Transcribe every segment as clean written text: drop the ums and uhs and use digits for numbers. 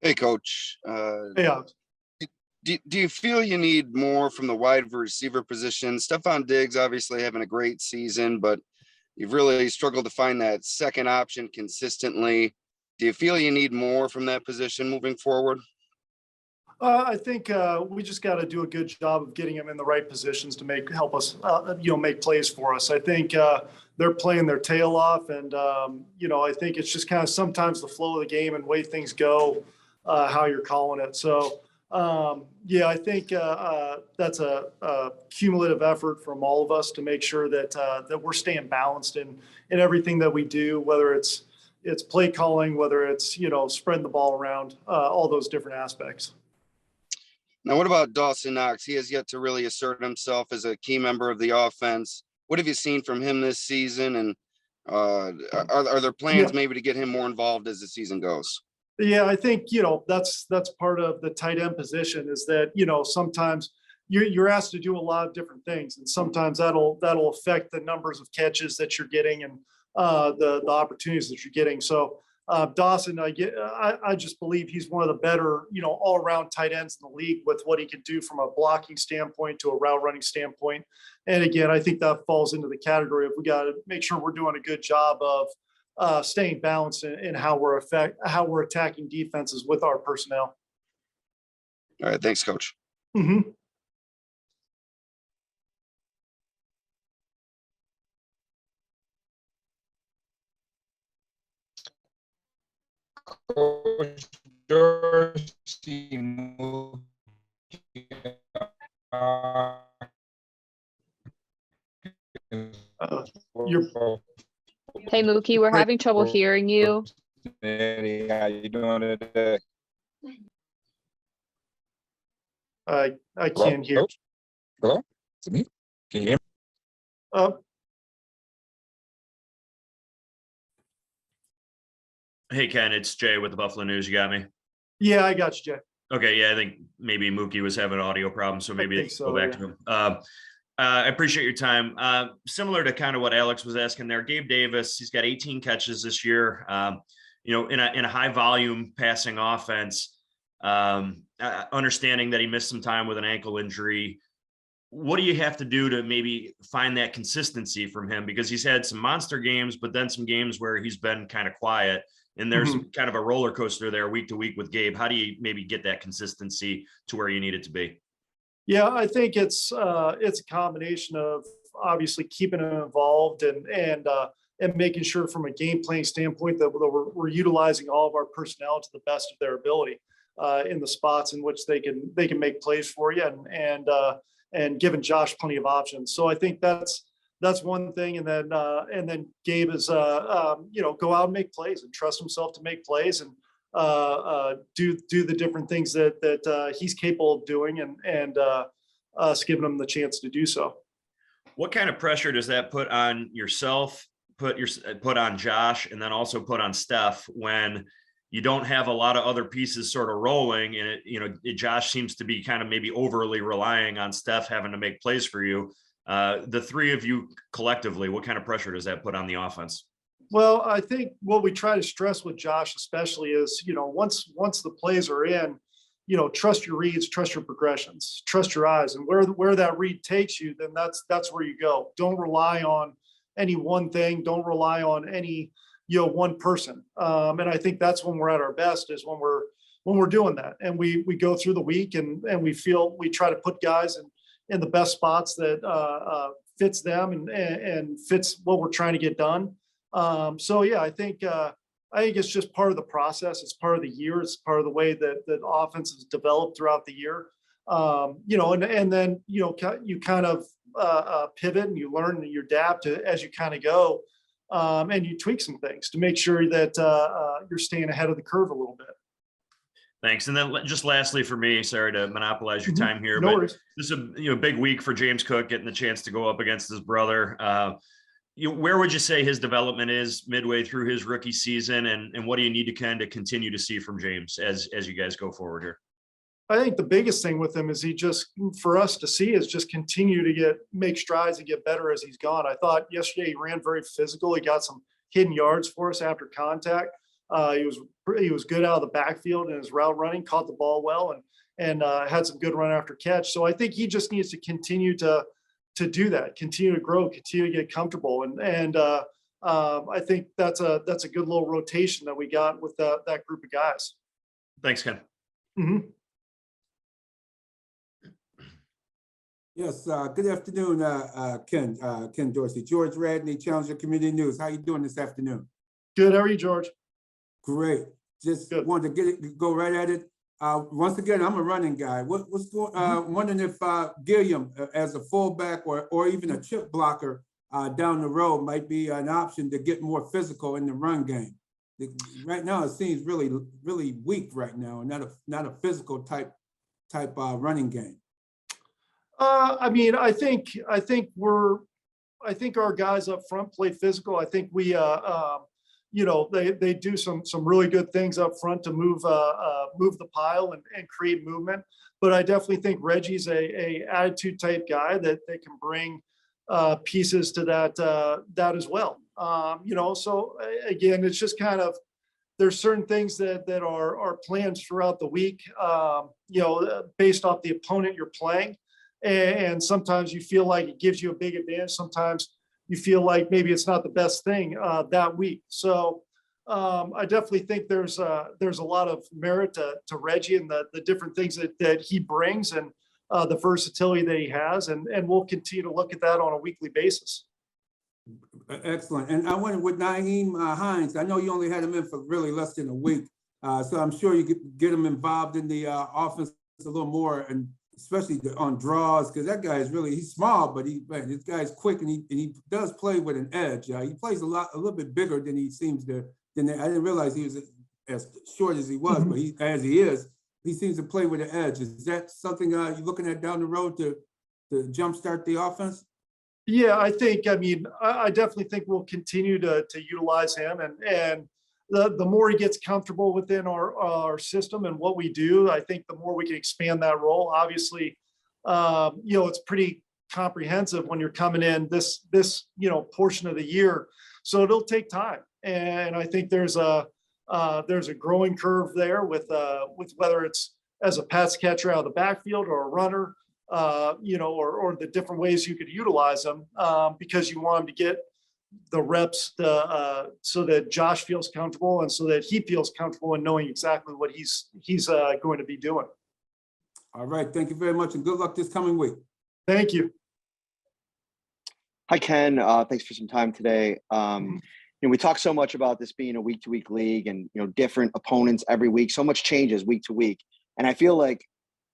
Hey, Coach. Yeah. Do you feel you need more from the wide receiver position? Stephon Diggs obviously having a great season, but you've really struggled to find that second option consistently. Do you feel you need more from that position moving forward? I think we just got to do a good job of getting them in the right positions to help us, make plays for us. I think they're playing their tail off, and I think it's just kind of sometimes the flow of the game and way things go, how you're calling it. So, I think that's a cumulative effort from all of us to make sure that we're staying balanced in everything that we do, whether it's play calling, whether it's spreading the ball around, all those different aspects. Now, what about Dawson Knox? He has yet to really assert himself as a key member of the offense. What have you seen from him this season? And are there plans maybe to get him more involved as the season goes? Yeah, I think, that's part of the tight end position is that, sometimes you're asked to do a lot of different things. And sometimes that'll affect the numbers of catches that you're getting and the opportunities that you're getting. So Dawson, I just believe he's one of the better, all around tight ends in the league with what he can do from a blocking standpoint to a route running standpoint. And again, I think that falls into the category of we got to make sure we're doing a good job of staying balanced in how we're attacking defenses with our personnel. All right. Thanks, Coach. Mm-hmm. Coach Dorsey Hey, Mookie, we're having trouble hearing you. How you doing today? I can't hear. Coach? Hello? Is it me? Can you hear me? Hey, Ken, it's Jay with the Buffalo News. You got me? Yeah, I got you, Jay. Okay, yeah, I think maybe Mookie was having audio problems, so maybe go back to him. I appreciate your time. Similar to kind of what Alex was asking there, Gabe Davis, he's got 18 catches this year. In a high volume passing offense, understanding that he missed some time with an ankle injury. What do you have to do to maybe find that consistency from him? Because he's had some monster games, but then some games where he's been kind of quiet. And there's kind of a roller coaster there week to week with Gabe. How do you maybe get that consistency to where you need it to be? Yeah, I think it's a combination of obviously keeping him involved and making sure from a game playing standpoint that we're utilizing all of our personnel to the best of their ability in the spots in which they can make plays for you and giving Josh plenty of options. So I think that's one thing. And then Gabe is, go out and make plays and trust himself to make plays and do the different things that he's capable of doing and us giving him the chance to do so. What kind of pressure does that put on yourself, put on Josh, and then also put on Steph when you don't have a lot of other pieces sort of rolling and Josh seems to be kind of maybe overly relying on Steph having to make plays for you? The three of you collectively, what kind of pressure does that put on the offense? Well, I think what we try to stress with Josh especially is, once the plays are in, trust your reads, trust your progressions, trust your eyes, and where that read takes you, then that's where you go. Don't rely on any one thing. Don't rely on any, one person. And I think that's when we're at our best is when we're doing that. And we go through the week and we try to put guys in the best spots that fits them and fits what we're trying to get done. I think it's just part of the process. It's part of the year. It's part of the way that offense is developed throughout the year. And then you kind of pivot and you learn and you adapt as you kind of go, and you tweak some things to make sure that you're staying ahead of the curve a little bit. Thanks. And then just lastly for me, sorry to monopolize your time here, no but worries. This is a big week for James Cook getting the chance to go up against his brother. Where would you say his development is midway through his rookie season, and what do you need to kind of continue to see from James as you guys go forward here? I think the biggest thing with him is for us to see is just continue to make strides and get better as he's gone. I thought yesterday he ran very physical. He got some hidden yards for us after contact. He was good out of the backfield in his route running, caught the ball well, and had some good run after catch. So I think he just needs to continue to do that, continue to grow, continue to get comfortable, and I think that's a good little rotation that we got with that group of guys. Thanks, Ken. Mhm. Yes, good afternoon, Ken Dorsey. George Radney, Challenger Community News. How you doing this afternoon? Good. How are you, George? Great. Just Good. wanted to go right at it. Once again, I'm a running guy. What's going? Wondering if Gilliam, as a fullback or even a chip blocker down the road, might be an option to get more physical in the run game. Right now, it seems really weak right now, and not a physical type running game. I mean, I think our guys up front play physical. I think we, they do some really good things up front to move the pile and create movement. But I definitely think Reggie's a attitude type guy that can bring pieces to that as well. So again, it's just kind of, there's certain things that are planned throughout the week, based off the opponent you're playing. And sometimes you feel like it gives you a big advantage. Sometimes you feel like maybe it's not the best thing that week. So I definitely think there's a lot of merit to Reggie and the different things that he brings and the versatility that he has. And we'll continue to look at that on a weekly basis. Excellent. And I went with Nyheim Hines. I know you only had him in for really less than a week. So I'm sure you could get him involved in the offense a little more, and especially on draws, because that guy is he's small, but this guy's quick, and he does play with an edge. He plays a little bit bigger than he seems to. I didn't realize he was as short as he was, but he seems to play with an edge. Is that something you're looking at down the road to jumpstart the offense? Yeah, I definitely think we'll continue to utilize him, and the more he gets comfortable within our system and what we do, I think the more we can expand that role. Obviously, it's pretty comprehensive when you're coming in this portion of the year, so it'll take time. And I think there's a growing curve there with whether it's as a pass catcher out of the backfield or a runner, or the different ways you could utilize them, because you want him to get the reps so that Josh feels comfortable and so that he feels comfortable in knowing exactly what he's going to be doing. All right. Thank you very much, and good luck this coming week. Thank you. Hi, Ken. Thanks for some time today. We talk so much about this being a week-to-week league and, different opponents every week. So much changes week to week. And I feel like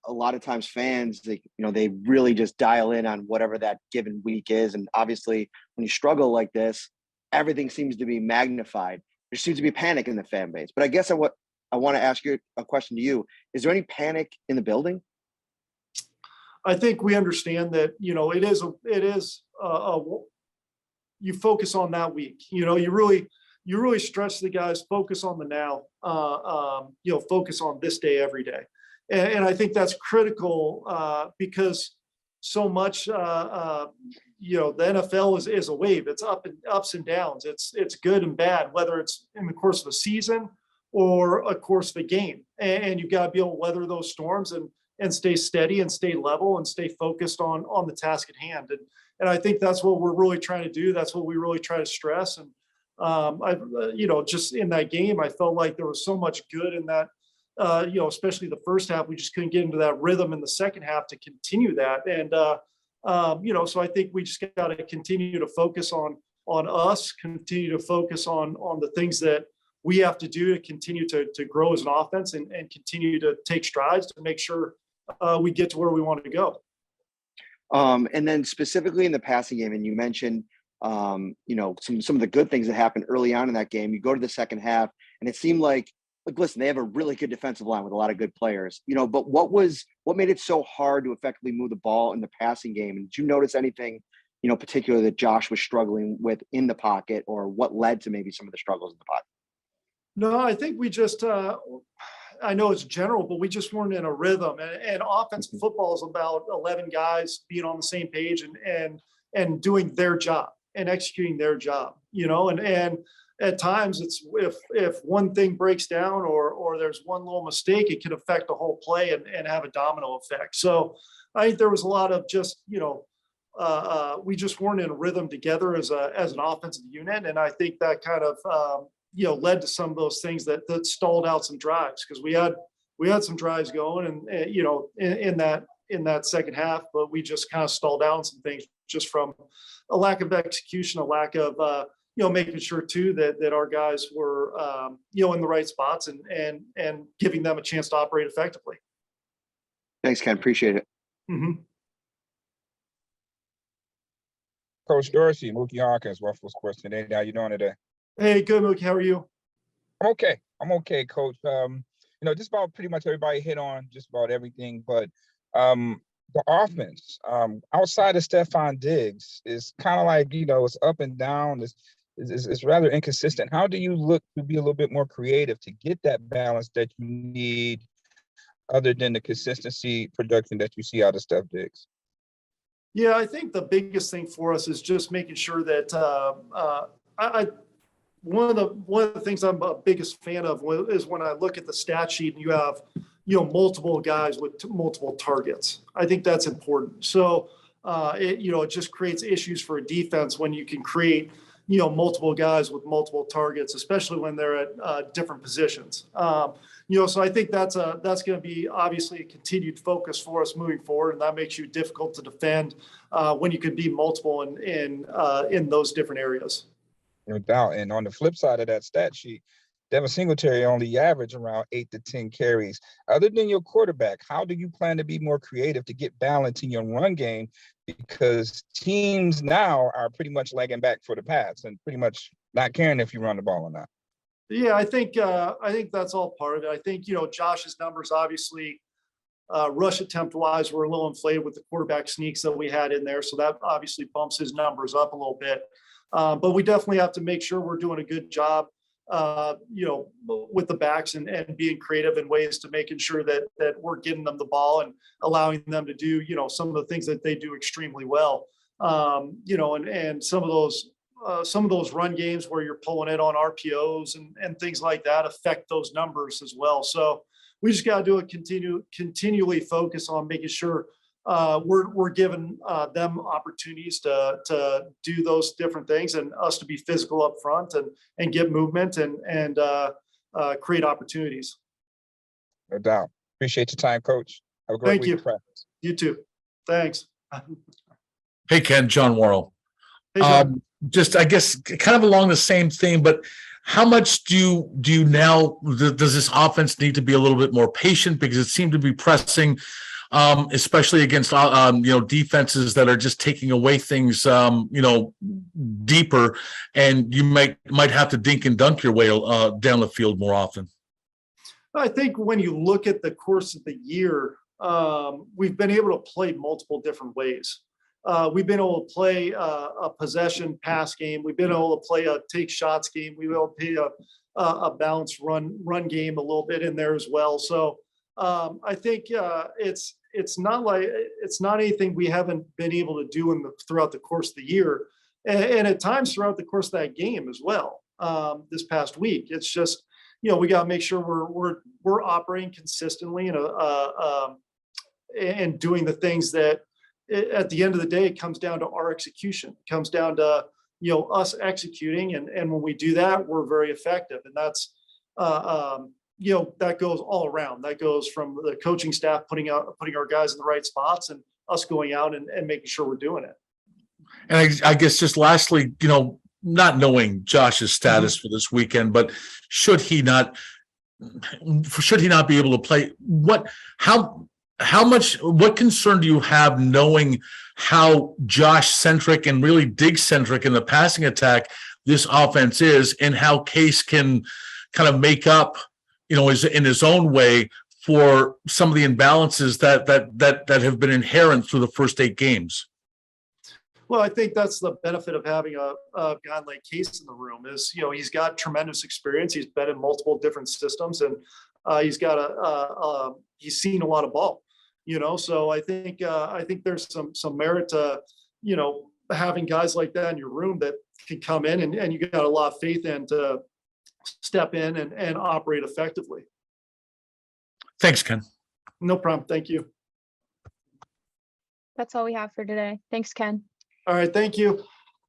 a lot of times fans, they really just dial in on whatever that given week is. And obviously, when you struggle like this, everything seems to be magnified. There seems to be panic in the fan base. But I guess I want to ask you a question to you. Is there any panic in the building? I think we understand that, it is you focus on that week. You really stress the guys, focus on the now, focus on this day every day. And I think that's critical because so much, the NFL is a wave. It's ups and downs. It's good and bad, whether it's in the course of a season or a course of a game. And you've got to be able to weather those storms and stay steady and stay level and stay focused on the task at hand. And I think that's what we're really trying to do. That's what we really try to stress. And just in that game, I felt like there was so much good in that. Especially the first half, we just couldn't get into that rhythm in the second half to continue that. And, so I think we just got to continue to focus on us, continue to focus on the things that we have to do to continue to grow as an offense and continue to take strides to make sure we get to where we want to go. And then specifically in the passing game, and you mentioned, some of the good things that happened early on in that game. You go to the second half and it seemed like, listen, they have a really good defensive line with a lot of good players, but what made it so hard to effectively move the ball in the passing game? And did you notice anything, particular that Josh was struggling with in the pocket, or what led to maybe some of the struggles in the pocket? No, I think we just, I know it's general, but we just weren't in a rhythm. And offensive football is about 11 guys being on the same page and doing their job and executing their job, and at times it's if one thing breaks down or there's one little mistake, it can affect the whole play and have a domino effect. So I think there was a lot of just, we just weren't in a rhythm together as an offensive unit. And I think that kind of, led to some of those things that stalled out some drives, because we had some drives going and, in that second half, but we just kind of stalled out some things just from a lack of execution, a lack of, making sure too that our guys were, in the right spots and giving them a chance to operate effectively. Thanks, Ken. Appreciate it. Mm-hmm. Coach Dorsey, Mookie Hawkins, Ruffles question today. How you doing today? Hey, good, Mookie. How are you? I'm okay. I'm okay, Coach. Just about pretty much everybody hit on just about everything, but the offense, outside of Stephon Diggs, is kind of like, it's up and down. It's rather inconsistent. How do you look to be a little bit more creative to get that balance that you need, other than the consistency production that you see out of Steph Diggs? Yeah, I think the biggest thing for us is just making sure that one of the things I'm a biggest fan of is when I look at the stat sheet and you have multiple guys with multiple targets. I think that's important. So it just creates issues for a defense when you can create multiple guys with multiple targets, especially when they're at different positions. So I think that's going to be obviously a continued focus for us moving forward, and that makes you difficult to defend when you can be multiple in those different areas. No doubt. And on the flip side of that stat sheet, Devin Singletary only averaged around 8 to 10 carries. Other than your quarterback, how do you plan to be more creative to get balance in your run game? Because teams now are pretty much lagging back for the pass and pretty much not caring if you run the ball or not. Yeah, I think that's all part of it. I think, Josh's numbers, obviously, rush attempt wise, were a little inflated with the quarterback sneaks that we had in there. So that obviously bumps his numbers up a little bit. But we definitely have to make sure we're doing a good job, with the backs and being creative in ways to making sure that we're getting them the ball and allowing them to do, some of the things that they do extremely well. And some of those run games where you're pulling it on RPOs and things like that affect those numbers as well. So we just got to do continually focus on making sure we're giving them opportunities to do those different things, and us to be physical up front and get movement and create opportunities. No doubt. Appreciate your time, Coach. Have a great Thank week you. of practice. You too. Thanks. Hey, Ken, John Worrell. Hey, John. Just, I guess, kind of along the same theme, but how much do you now, does this offense need to be a little bit more patient? Because it seemed to be pressing, especially against, defenses that are just taking away things, deeper, and you might have to dink and dunk your way down the field more often. I think when you look at the course of the year, we've been able to play multiple different ways. We've been able to play a possession pass game. We've been able to play a take shots game. We've been able to play a balanced run game a little bit in there as well. So I think it's not anything we haven't been able to do throughout the course of the year, and at times throughout the course of that game as well. This past week, it's just we got to make sure we're operating consistently and doing the things that. At the end of the day, it comes down to our execution. It comes down to us executing, and when we do that, we're very effective. And that's that goes all around. That goes from the coaching staff putting our guys in the right spots, and us going out and making sure we're doing it. And I guess just lastly, not knowing Josh's status for this weekend, but should he not be able to play? What concern do you have knowing how Josh centric and really Diggs centric in the passing attack this offense is, and how Case can kind of make up, in his own way for some of the imbalances that have been inherent through the first 8 games? Well, I think that's the benefit of having a guy like Case in the room is, he's got tremendous experience. He's been in multiple different systems, and he's got he's seen a lot of ball. So I think there's some merit to, having guys like that in your room that can come in and you got a lot of faith in to step in and operate effectively. Thanks, Ken. No problem. Thank you. That's all we have for today. Thanks, Ken. All right. Thank you.